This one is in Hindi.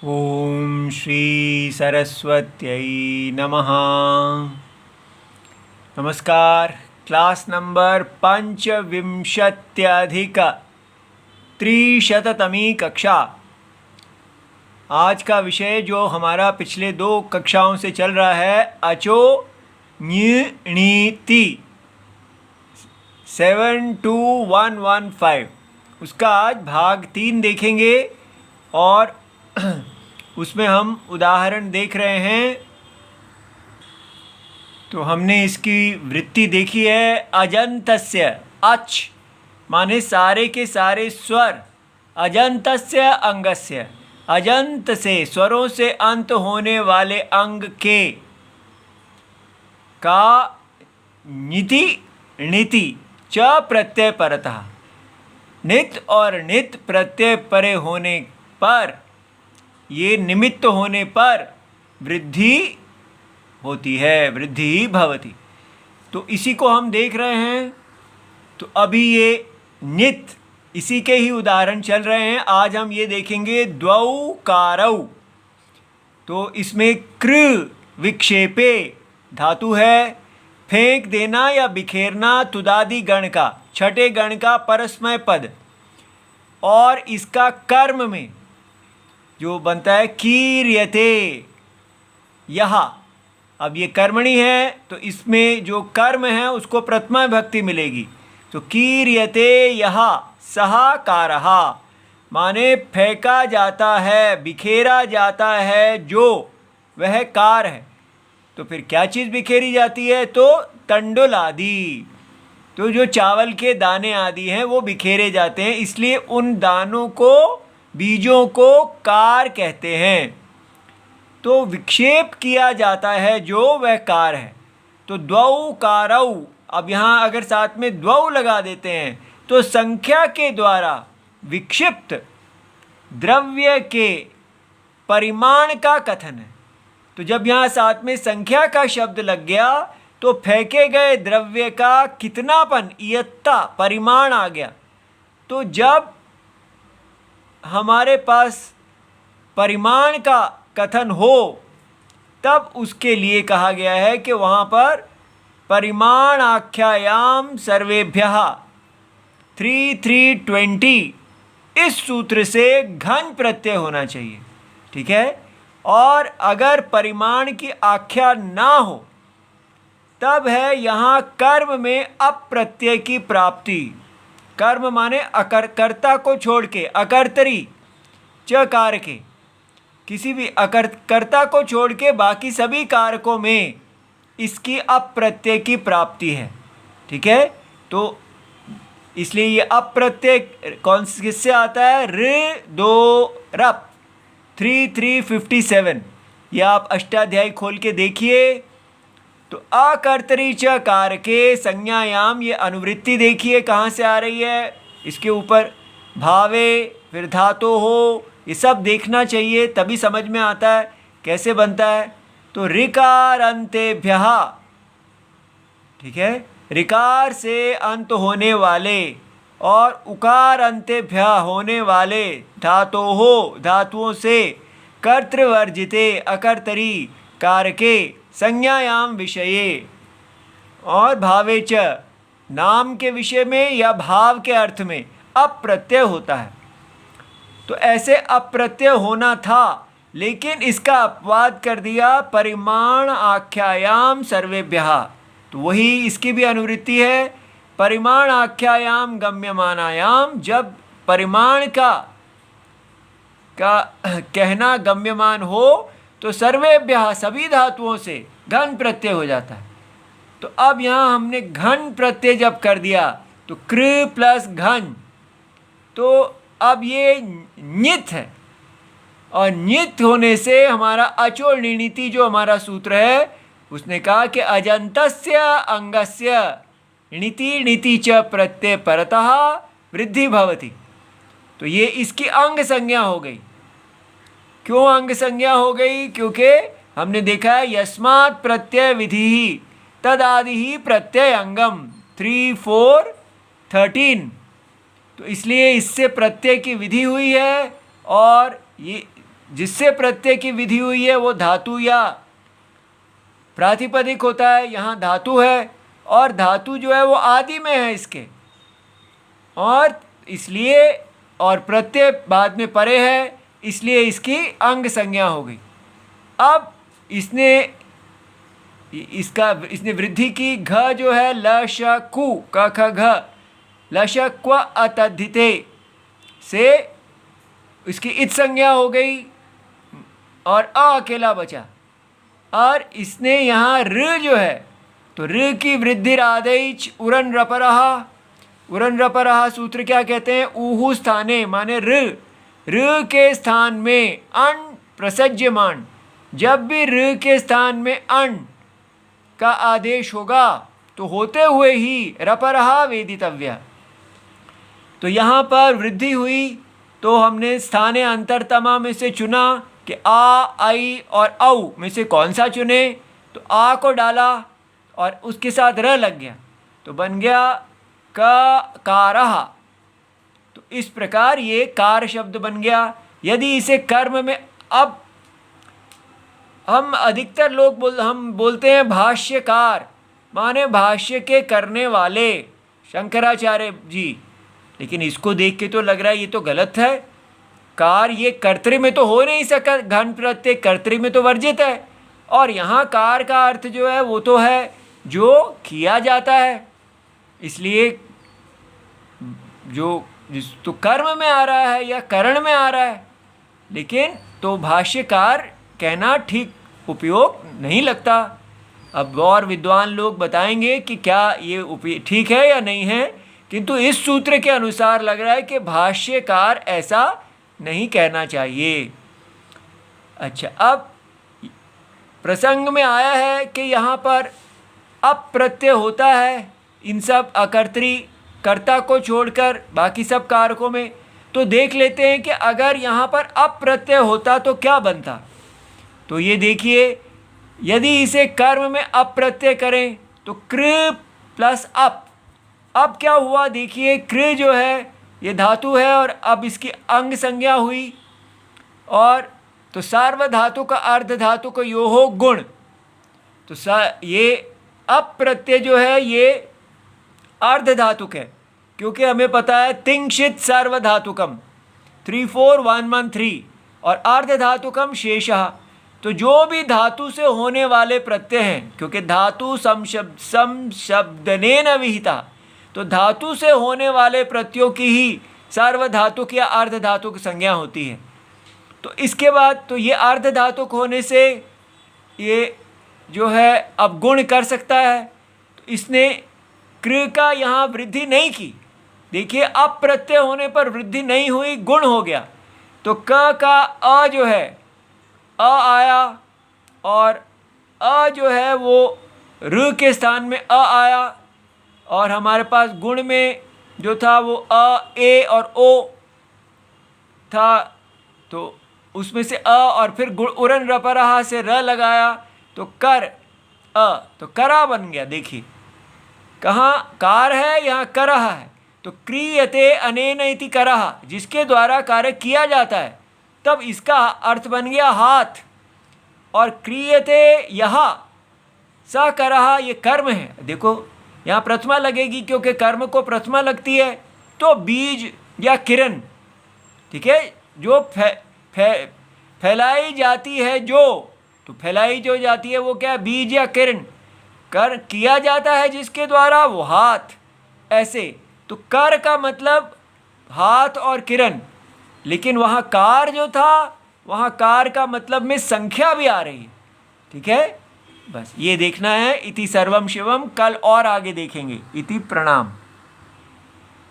ओम श्री सरस्वत्यै नमः। नमस्कार। क्लास नंबर 25+300तमी कक्षा। आज का विषय जो हमारा पिछले 2 कक्षाओं से चल रहा है अचो ण्यणीति 72115, उसका आज भाग 3 देखेंगे और उसमें हम उदाहरण देख रहे हैं। तो हमने इसकी वृत्ति देखी है। अजंतस्य, अच माने सारे के सारे स्वर, अजंतस्य अंगस्य, अजंत से स्वरों से अंत होने वाले अंग के का नीति णिति च प्रत्यय परतः, नित और नित प्रत्यय परे होने पर, ये निमित्त होने पर वृद्धि होती है, वृद्धि भवति। तो इसी को हम देख रहे हैं। तो अभी ये नित, इसी के ही उदाहरण चल रहे हैं। आज हम ये देखेंगे द्वौ कारौ। तो इसमें कृ विक्षेपे धातु है, फेंक देना या बिखेरना, तुदादि गण का, छठे गण का परस्मय पद, और इसका कर्म में जो बनता है कीर्यते, यहाँ अब ये कर्मणि है तो इसमें जो कर्म है उसको प्रथमा विभक्ति मिलेगी। तो कीर्यते यहाँ सहा कारहा, माने फेंका जाता है, बिखेरा जाता है जो वह कार है। तो फिर क्या चीज़ बिखेरी जाती है? तो तंडुल आदि, तो जो चावल के दाने आदि हैं वो बिखेरे जाते हैं, इसलिए उन दानों को, बीजों को कार कहते हैं। तो विक्षेप किया जाता है जो वह कार है। तो द्वौ कारौ, अब यहाँ अगर साथ में द्वौ लगा देते हैं तो संख्या के द्वारा विक्षिप्त द्रव्य के परिमाण का कथन है। तो जब यहाँ साथ में संख्या का शब्द लग गया तो फेंके गए द्रव्य का कितनापन, इयत्ता, परिमाण आ गया। तो जब हमारे पास परिमाण का कथन हो तब उसके लिए कहा गया है कि वहाँ पर परिमाण आख्यायाम सर्वेभ्यः 3:3:20 इस सूत्र से घन प्रत्यय होना चाहिए। ठीक है। और अगर परिमाण की आख्या ना हो तब है यहाँ कर्म में अप्रत्यय की प्राप्ति। कर्म माने कर्ता को छोड़ के, अकर्तरी च कारके, किसी भी कर्ता को छोड़ के बाकी सभी कारकों में इसकी अप्रत्यय की प्राप्ति है। ठीक है। तो इसलिए ये अप्रत्यय कौन किससे आता है? ऋ दो रप 3:3:57। यह आप अष्टाध्यायी खोल के देखिए। तो अकर्तरी च कारके संज्ञायाम, ये अनुवृत्ति देखिए कहाँ से आ रही है। इसके ऊपर भावे, फिर धातु हो, ये सब देखना चाहिए, तभी समझ में आता है कैसे बनता है। तो ऋकार अंतेभ्यः, ठीक है, ऋकार से अंत होने वाले और उकार अंतेभ्यः होने वाले धातुओं से कर्तृवर्जिते अकर्तरी कारके संज्ञायाम विषये और भावे च, नाम के विषय में या भाव के अर्थ में अप्रत्यय होता है। तो ऐसे अप्रत्यय होना था, लेकिन इसका अपवाद कर दिया परिमाण आख्यायाम सर्वेभ्यः। तो वही इसकी भी अनुवृत्ति है। परिमाण आख्यायाम गम्यमानायाम, जब परिमाण का कहना गम्यमान हो तो सर्वेभ्यः सभी धातुओं से घन प्रत्यय हो जाता है। तो अब यहाँ हमने घन प्रत्यय जब कर दिया तो कृ प्लस घन, तो अब ये ञित है, और ञित होने से हमारा अचो ण्यणीति जो हमारा सूत्र है उसने कहा कि अजंतस्य अंगस्य णिति णिति च प्रत्यय परतः वृद्धि भवति। तो ये इसकी अंग संज्ञा हो गई। क्यों अंग संज्ञा हो गई? क्योंकि हमने देखा है यस्मात् प्रत्यय विधि तदादि ही प्रत्यय अंगम 3:4:13। तो इसलिए इससे प्रत्यय की विधि हुई है और ये जिससे प्रत्यय की विधि हुई है वो धातु या प्रातिपदिक होता है। यहाँ धातु है और धातु जो है वो आदि में है इसके, और इसलिए और प्रत्यय बाद में परे है, इसलिए इसकी अंग संज्ञा हो गई। अब इसने वृद्धि की। घ जो है ल श कु क ख घ, ल श क्व अतद्धिते से इसकी इत संज्ञा हो गई और अ अकेला बचा। और इसने यहाँ र जो है, तो र की वृद्धि आदेच उरन रपरह। उरन रपरह सूत्र क्या कहते हैं? ऊहु स्थाने माने र के स्थान में अण प्रसज्यमान। जब भी र के स्थान में अण का आदेश होगा तो होते हुए ही रपरह वेदितव्य। तो यहाँ पर वृद्धि हुई तो हमने स्थाने अंतरतमा में से चुना कि आ, आई और औ में से कौन सा चुने, तो आ को डाला और उसके साथ र लग गया तो बन गया कारः। तो इस प्रकार ये कार शब्द बन गया। यदि इसे कर्म में, अब हम अधिकतर लोग हम बोलते हैं भाष्यकार, माने भाष्य के करने वाले शंकराचार्य जी, लेकिन इसको देख के तो लग रहा है ये तो गलत है। कार ये कर्तृ में तो हो नहीं सका, घन प्रत्यय कर्तृ में तो वर्जित है, और यहाँ कार का अर्थ जो है वो तो है जो किया जाता है, इसलिए जो तो कर्म में आ रहा है या करण में आ रहा है, लेकिन तो भाष्यकार कहना ठीक उपयोग नहीं लगता। अब और विद्वान लोग बताएंगे कि क्या ये ठीक है या नहीं है, किंतु इस सूत्र के अनुसार लग रहा है कि भाष्यकार ऐसा नहीं कहना चाहिए। अच्छा, अब प्रसंग में आया है कि यहाँ पर अप्रत्यय होता है इन सब अकर्तरी कर्ता को छोड़कर बाकी सब कारकों में। तो देख लेते हैं कि अगर यहाँ पर अप्रत्यय होता तो क्या बनता। तो ये देखिए, यदि इसे कर्म में अप्रत्यय करें तो कृ प्लस अप। अब क्या हुआ देखिए, कृ जो है ये धातु है और अब इसकी अंग संज्ञा हुई, और तो सार्वधातु का अर्ध धातु का यो हो गुण। तो ये अप्रत्यय जो है ये अर्ध धातुक है, क्योंकि हमें पता है तिंशित सार्वधातुकम 34113 और अर्ध धातुकम शेषः। तो जो भी धातु से होने वाले प्रत्यय हैं, क्योंकि धातु समशब्दनेन विहिता, तो धातु से होने वाले प्रत्ययों की ही सार्वधातुक या अर्ध धातुक संज्ञा होती है। तो इसके बाद तो ये अर्ध धातुक होने से ये जो है अब गुण कर सकता है। तो इसने कृ का यहाँ वृद्धि नहीं की। देखिए, अप्रत्यय होने पर वृद्धि नहीं हुई, गुण हो गया। तो क का अ जो है अ आया, और अ जो है वो र के स्थान में अ आया, और हमारे पास गुण में जो था वो अ, ए और ओ था, तो उसमें से अ और फिर गुण उरन रपरहा से र लगाया तो कर अ, तो करा बन गया। देखिए कहाँ कार है, यहाँ करह है। तो क्रियते अनेन इति करह, जिसके द्वारा कार्य किया जाता है, तब इसका अर्थ बन गया हाथ। और क्रियते यहाँ स करह, ये कर्म है। देखो यहाँ प्रथमा लगेगी, क्योंकि कर्म को प्रथमा लगती है। तो बीज या किरण, ठीक है, जो फैलाई जाती है, तो फैलाई जो जाती है वो क्या, बीज या किरण। कर किया जाता है जिसके द्वारा, वो हाथ। ऐसे तो कर का मतलब हाथ और किरण, लेकिन वहाँ कार जो था, वहाँ कार का मतलब में संख्या भी आ रही है। ठीक है, बस ये देखना है। इति सर्वम शिवम, कल और आगे देखेंगे। इति प्रणाम।